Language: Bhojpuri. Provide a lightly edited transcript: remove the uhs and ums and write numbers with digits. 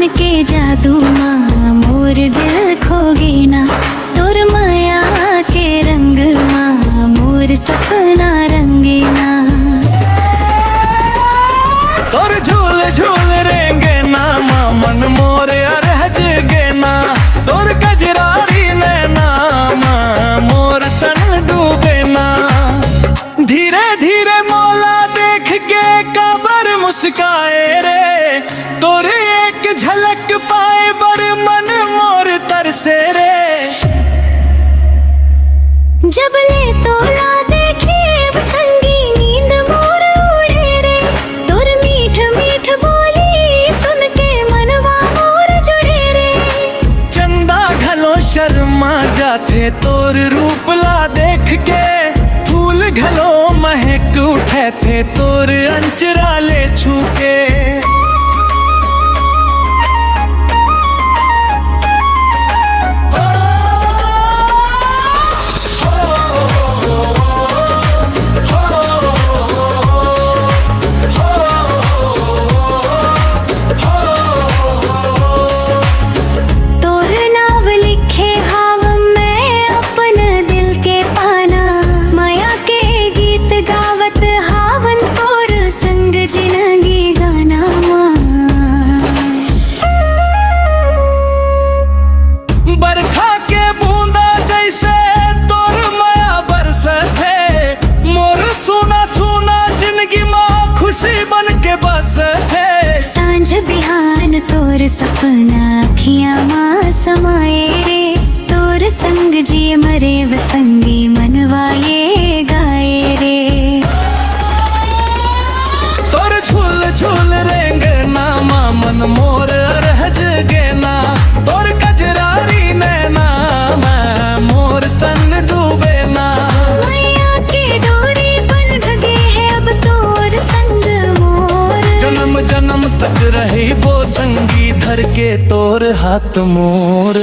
मन के जादू माँ मोर दिल खोगे ना, तोर माया के रंग माँ मोर सपना रंगे ना। तोर झूल झूल रेंगे ना माँ मन मोर रहज गे ना, तोर कजरारी नैना माँ मोर तन डूबे ना। धीरे धीरे मौला देख के कबर मुस्काए रे, तोर एक झलक पाए बर मन मोर तरसे रे। जब ले तोला देखे संगी नींद मोर उड़े रे, तोर मीठ मीठ बोली सुन के मनवा मोर जुड़े रे। चंदा घलो शर्मा जाते तोर रूप ला देख के, फूल घलो महक उठे थे तोर अंचरा ले छू के। सांझ बिहान तोर सपना अखियां माँ समाए रे, तोर संग जी मरे वसंगी मनवाए गाए रे। तोर झूल झूल रेंग ना माँ मन मोर रहज गे ना, तोर कजरारी नैना माँ मोर तन डूबे ना। मैया की डोरी बन भगे है अब तोर संग मोर, जन्म जन्म तक रही वो संगी धर के तोर हाथ मोर।